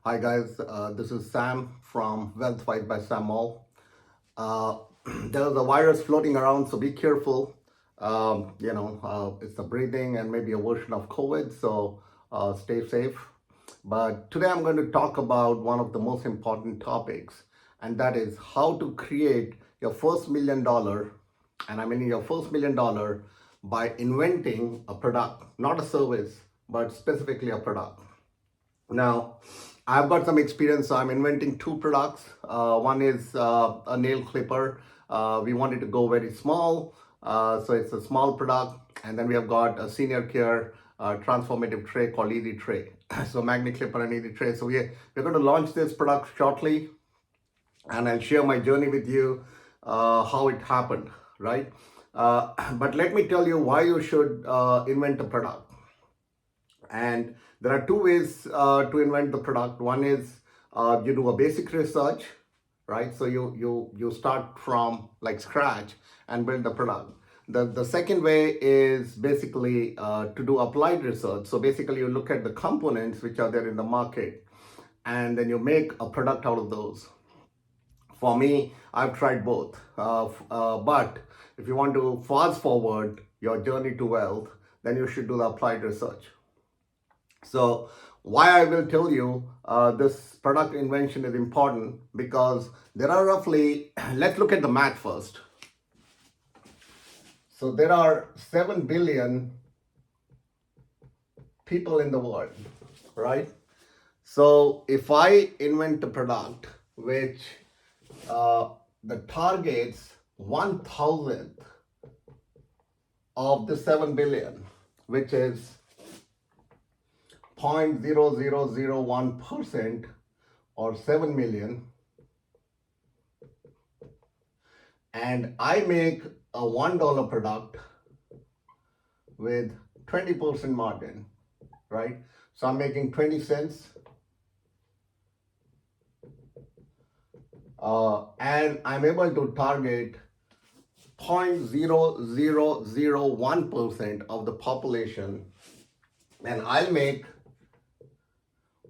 Hi guys, this is Sam from Wealthwise by Sam Mall. Uh, there's a virus floating around, so be careful. It's a breathing and maybe a version of COVID, so stay safe. But today I'm going to talk about one of the most important topics, and that is how to create your first $1 million, and I mean your first $1 million by inventing a product, not a service, but specifically a product. Now, I've got some experience. So I'm inventing two products. One is a nail clipper. We wanted to go very small. So it's a small product. And then we have got a senior care transformative tray called Easy Tray. So magnet clipper and Easy Tray. So we're going to launch this product shortly. And I'll share my journey with you, how it happened, right? But let me tell you why you should invent a product. And there are two ways to invent the product. One is you do a basic research, right? So you start from like scratch and build the product. The second way is basically to do applied research. So basically you look at the components which are there in the market, and then you make a product out of those. For me, I've tried both. But if you want to fast forward your journey to wealth, then you should do the applied research. So why I will tell you this product invention is important, because there are roughly, let's look at the math first. So there are 7 billion people in the world, right? So if I invent a product which the targets 1,000th of the 7 billion, which is 0.0001% or 7 million, and I make a $1 product with 20% margin, right? So I'm making 20 cents, and I'm able to target 0.0001% of the population, and I'll make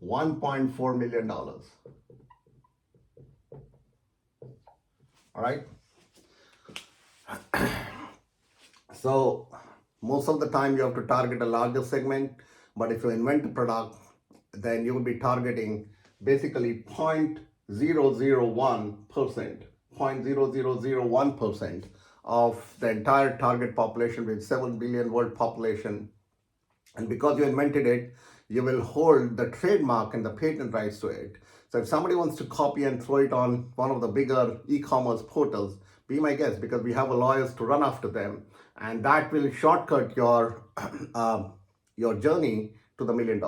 $1.4 million. All right. So most of the time you have to target a larger segment, but if you invent a product, then you will be targeting basically 0.001%, 0.0001% of the entire target population with 7 billion world population. And because you invented it, you will hold the trademark and the patent rights to it. So if somebody wants to copy and throw it on one of the bigger e-commerce portals, be my guest, because we have lawyers to run after them, and that will shortcut your your journey to the $1 million.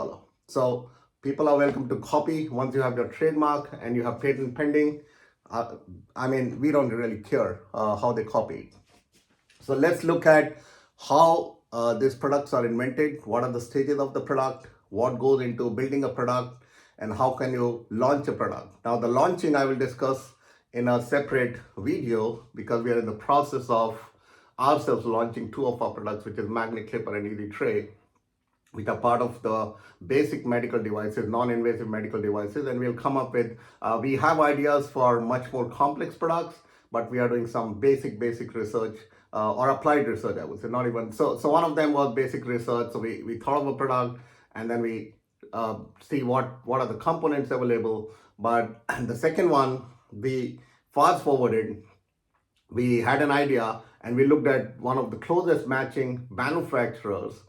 So people are welcome to copy once you have your trademark and you have patent pending. We don't really care how they copy. So let's look at how these products are invented, what are the stages of the product, what goes into building a product, and how can you launch a product. Now the launching I will discuss in a separate video, because we are in the process of ourselves launching two of our products, which is Magnet Clipper and Easy Tray, which are part of the basic medical devices, non-invasive medical devices. And we'll come up with, we have ideas for much more complex products, but we are doing some basic research or applied research, I would say, not even. So one of them was basic research. So we thought of a product, and then we see what are the components available. But the second one, we fast forwarded, we had an idea, and we looked at one of the closest matching manufacturers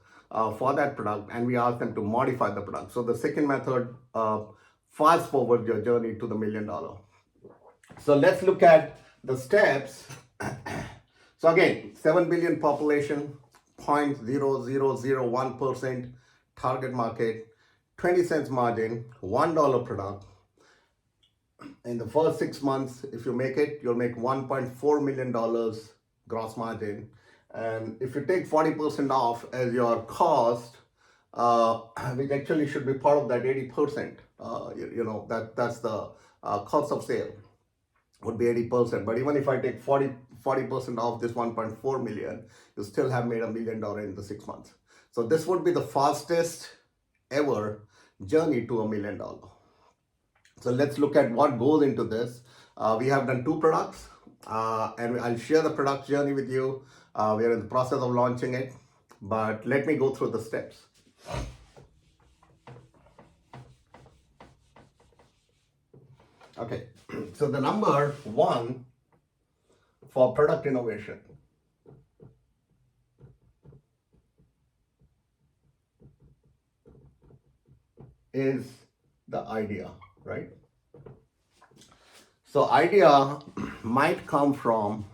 for that product, and we asked them to modify the product. So the second method, fast forward your journey to the $1 million. So let's look at the steps. So again, 7 billion population, 0.0001% target market, 20 cents margin, $1 product. In the first 6 months, if you make it, you'll make $1.4 million gross margin. And if you take 40% off as your cost, which actually should be part of that 80%, that's the cost of sale, would be 80%. But even if I take 40% off this 1.4 million, you still have made $1 million in the 6 months. So this would be the fastest ever journey to $1 million. So let's look at what goes into this. We have done two products, and I'll share the product journey with you. We are in the process of launching it, but let me go through the steps. Okay, so the number one for product innovation is the idea, right? So idea might come from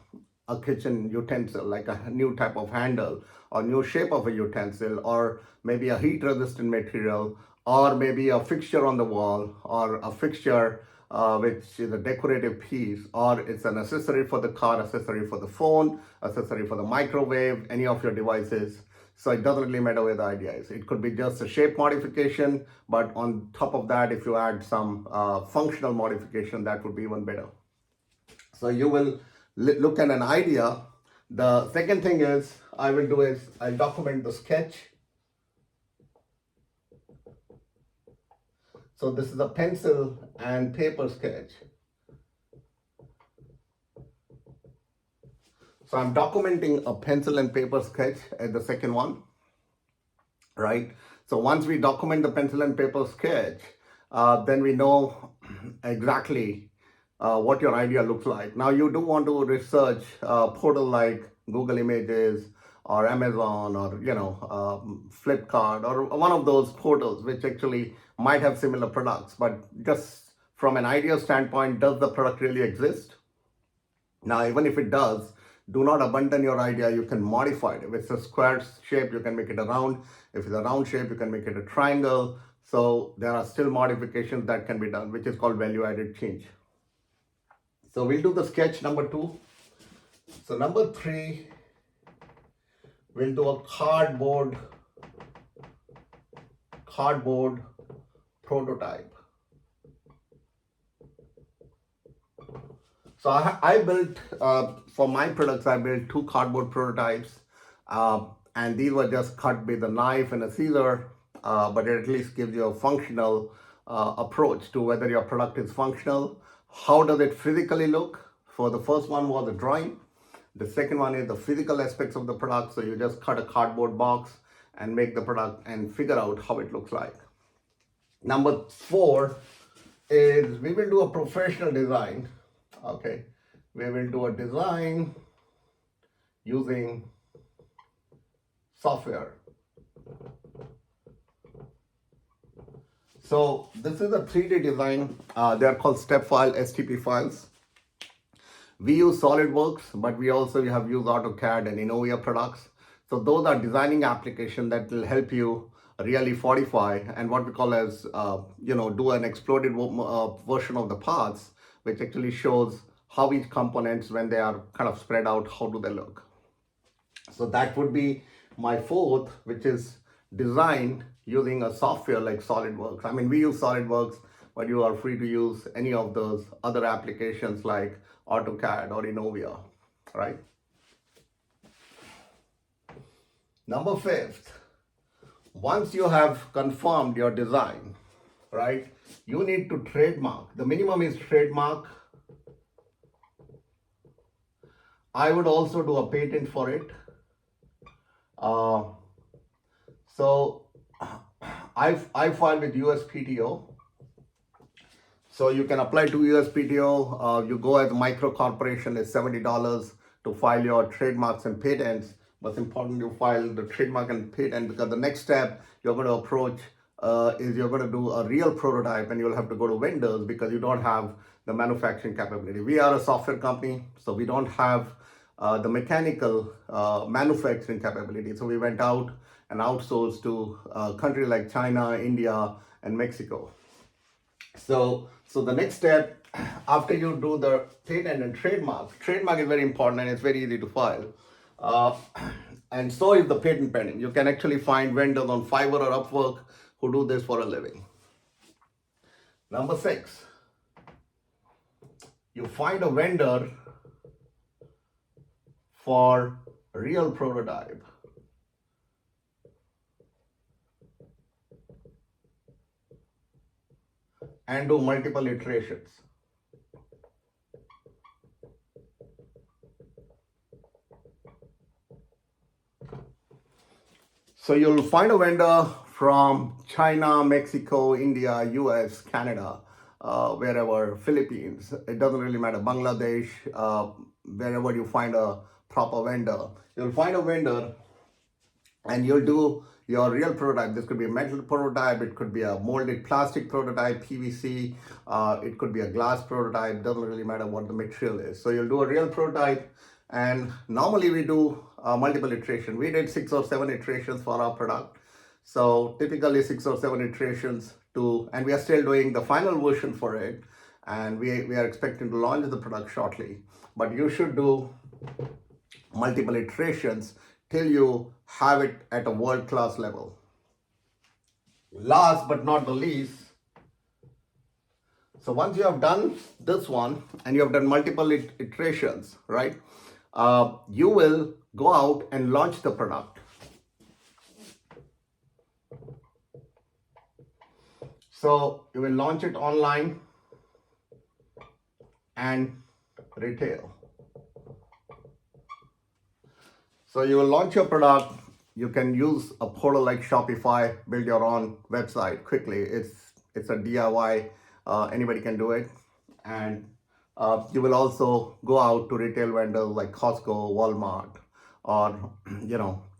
a kitchen utensil, like a new type of handle or new shape of a utensil, or maybe a heat resistant material, or maybe a fixture on the wall, or a fixture which is a decorative piece, or it's an accessory for the car, accessory for the phone, accessory for the microwave, any of your devices. So it doesn't really matter where the idea is. It could be just a shape modification, but on top of that, if you add some functional modification, that would be even better. So you will look at an idea. The second thing is I will do is I'll document the sketch. So this is a pencil and paper sketch. So I'm documenting a pencil and paper sketch as the second one, right? So once we document the pencil and paper sketch, then we know exactly what your idea looks like. Now you do want to research a portal like Google Images or Amazon or Flipkart or one of those portals which actually might have similar products, but just from an idea standpoint, does the product really exist? Now, even if it does, do not abandon your idea. You can modify it. If it's a square shape, you can make it a round. If it's a round shape, you can make it a triangle. So there are still modifications that can be done, which is called value-added change. So we'll do the sketch number 2. So number 3, we'll do a cardboard prototype. So I built, for my products, I built 2 cardboard prototypes. And these were just cut with a knife and a scissor, but it at least gives you a functional approach to whether your product is functional. How does it physically look? For the first one was a drawing. The second one is the physical aspects of the product. So you just cut a cardboard box and make the product and figure out how it looks like. Number 4 is we will do a professional design. Okay, we will do a design using software. So this is a 3D design. They are called step file, STP files. We use SolidWorks, but we also have used AutoCAD and Innovia products. So those are designing applications that will help you really fortify and what we call as, do an exploded version of the parts, which actually shows how each components, when they are kind of spread out, how do they look. So that would be my 4th, which is design using a software like SolidWorks. I mean, we use SolidWorks, but you are free to use any of those other applications like AutoCAD or Innovia, right? Number 5th, once you have confirmed your design, right, you need to trademark. The minimum is trademark. I would also do a patent for it. So I filed with USPTO. So you can apply to USPTO. You go as a micro corporation, it's $70 to file your trademarks and patents. But it's important you file the trademark and patent, because the next step you're going to approach is you're going to do a real prototype, and you'll have to go to vendors because you don't have the manufacturing capability. We are a software company, so we don't have the mechanical manufacturing capability. So we went out and outsourced to countries like China, India, and Mexico. So the next step, after you do the patent and trademark is very important and it's very easy to file. And so is the patent pending. You can actually find vendors on Fiverr or Upwork who do this for a living. Number 6, you find a vendor for real prototype. and do multiple iterations. So you'll find a vendor from China, Mexico, India, US, Canada, wherever, Philippines, it doesn't really matter, Bangladesh, wherever you find a proper vendor. You'll find a vendor and you'll do your real prototype. This could be a metal prototype, it could be a molded plastic prototype, PVC, it could be a glass prototype, doesn't really matter what the material is. So you'll do a real prototype, and normally we do multiple iteration. We did 6 or 7 iterations for our product. So typically 6 or 7 iterations and we are still doing the final version for it, and we are expecting to launch the product shortly. But you should do multiple iterations till you have it at a world-class level. Last but not the least, so once you have done this one and you have done multiple iterations, right, you will go out and launch the product. So you will launch it online and retail. So you will launch your product. You can use a portal like Shopify, build your own website quickly. It's a DIY. Anybody can do it. And you will also go out to retail vendors like Costco, Walmart, or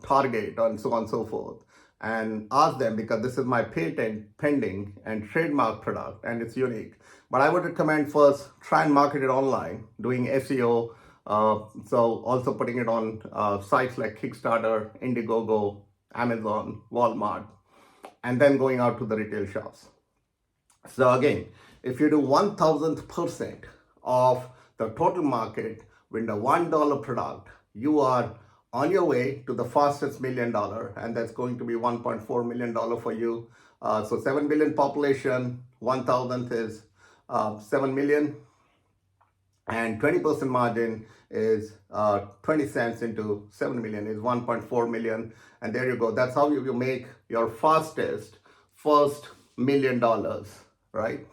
Target, and so on and so forth, and ask them, because this is my patent pending and trademark product and it's unique. But I would recommend first try and market it online, doing SEO. So also putting it on sites like Kickstarter, Indiegogo, Amazon, Walmart, and then going out to the retail shops. So again, if you do 1,000% of the total market with a $1 product, you are on your way to the fastest $1 million, and that's going to be $1.4 million for you. So 7 billion population, 1,000th is 7 million, and 20% margin is 20 cents into 7 million is 1.4 million. And there you go. That's how you make your first $1 million, right?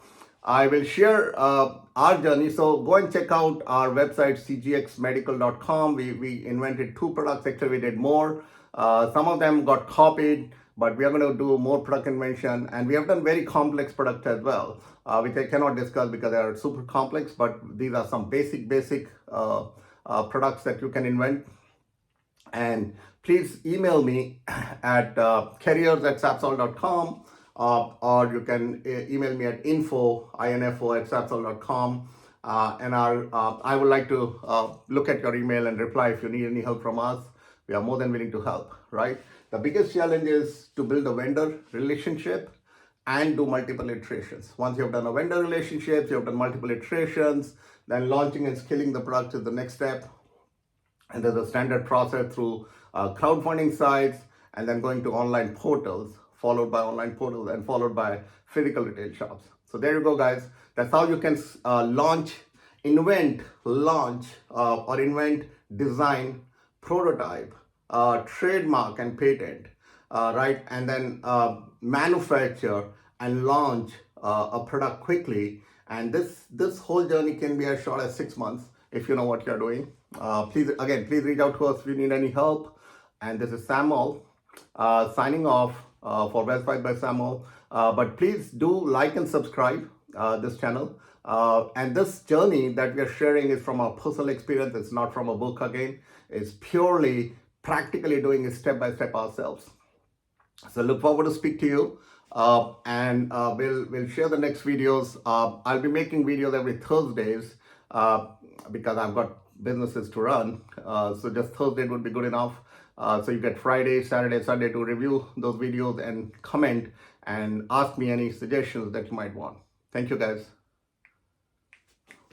I will share our journey. So go and check out our website, cgxmedical.com. We invented 2 products. Actually, we did more. Some of them got copied, but we are going to do more product invention. And we have done very complex products as well, which I cannot discuss because they are super complex. But these are some basic products that you can invent. And please email me at careers@sapsol.com. Or you can email me at info@sapsol.com, and I would like to look at your email and reply if you need any help from us. We are more than willing to help, right? The biggest challenge is to build a vendor relationship and do multiple iterations. Once you have done a vendor relationship, you have done multiple iterations, then launching and scaling the product is the next step. And there's a standard process through crowdfunding sites, and then going to online portals, followed by online portals, and followed by physical retail shops. So there you go, guys. That's how you can invent, design, prototype, trademark, and patent, right? And then manufacture and launch a product quickly. And this whole journey can be as short as 6 months if you know what you're doing. Please reach out to us if you need any help. And this is Samuel signing off for Wealthwise by Samuel. But please do like and subscribe this channel. And this journey that we are sharing is from our personal experience. It's not from a book again. It's purely practically doing it step by step ourselves. So look forward to speak to you. And we'll share the next videos. I'll be making videos every Thursdays because I've got businesses to run. So just Thursday would be good enough. So you get Friday, Saturday, Sunday to review those videos and comment and ask me any suggestions that you might want. Thank you, guys.